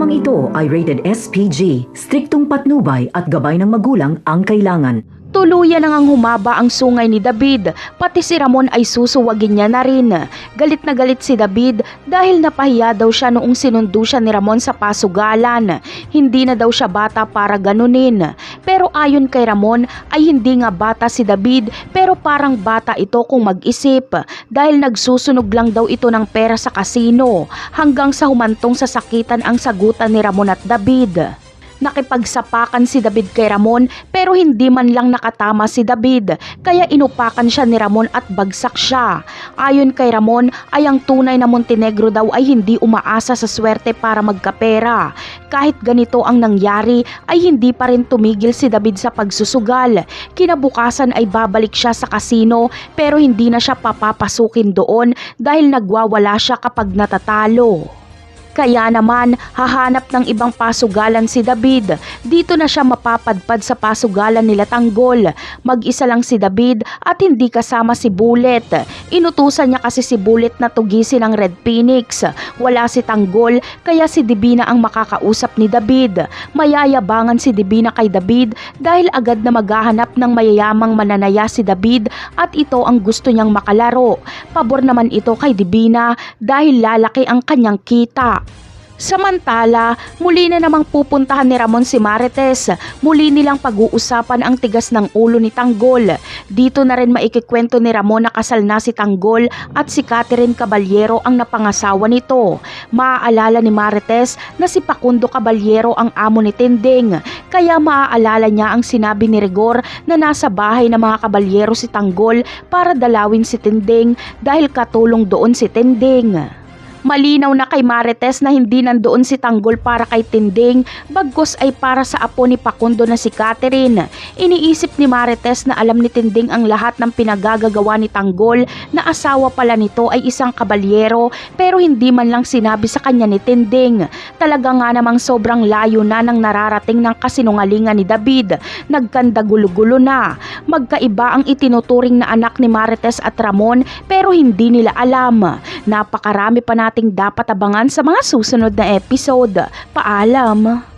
Programang ito ay rated SPG, striktong patnubay at gabay ng magulang ang kailangan. Tuluyan na ngang humaba ang sungay ni David, pati si Ramon ay susuwagin niya na rin. Galit na galit si David dahil napahiya daw siya noong sinundo siya ni Ramon sa pasugalan. Hindi na daw siya bata para ganunin. Pero ayon kay Ramon ay hindi nga bata si David, pero parang bata ito kung mag-isip dahil nagsusunog lang daw ito ng pera sa kasino hanggang sa humantong sa sakitan ang sagutan ni Ramon at David. Nakipagsapakan si David kay Ramon pero hindi man lang nakatama si David kaya inupakan siya ni Ramon at bagsak siya. Ayon kay Ramon ay ang tunay na Montenegro daw ay hindi umaasa sa swerte para magkapera. Kahit ganito ang nangyari ay hindi pa rin tumigil si David sa pagsusugal. Kinabukasan ay babalik siya sa kasino pero hindi na siya papapasukin doon dahil nagwawala siya kapag natatalo. Kaya naman, hahanap ng ibang pasugalan si David. Dito na siya mapapadpad sa pasugalan nila Tanggol. Mag-isa lang si David at hindi kasama si Bullet. Inutusan niya kasi si Bullet na tugisin ang Red Phoenix. Wala si Tanggol, kaya si Divina ang makakausap ni David. Mayayabangan si Divina kay David dahil agad na maghahanap ng mayayamang mananaya si David at ito ang gusto niyang makalaro. Pabor naman ito kay Divina dahil lalaki ang kanyang kita. Samantala, muli na namang pupuntahan ni Ramon si Marites. Muli nilang pag-uusapan ang tigas ng ulo ni Tanggol. Dito na rin maikikwento ni Ramon na kasal na si Tanggol at si Catherine Caballero ang napangasawa nito. Maaalala ni Marites na si Facundo Caballero ang amo ni Tinding. Kaya maaalala niya ang sinabi ni Rigor na nasa bahay ng mga Caballero si Tanggol para dalawin si Tinding dahil katulong doon si Tinding. Malinaw na kay Marites na hindi nandoon si Tanggol para kay Tinding, bagkus ay para sa apo ni Facundo na si Catherine. Iniisip ni Marites na alam ni Tinding ang lahat ng pinagagagawa ni Tanggol, na asawa pala nito ay isang kabalyero pero hindi man lang sinabi sa kanya ni Tinding. Talaga nga namang sobrang layo na ng nararating ng kasinungalingan ni David. Nagkanda gulo-gulo na. Magkaiba ang itinuturing na anak ni Marites at Ramon pero hindi nila alam. Napakarami pa nating dapat abangan sa mga susunod na episode. Paalam!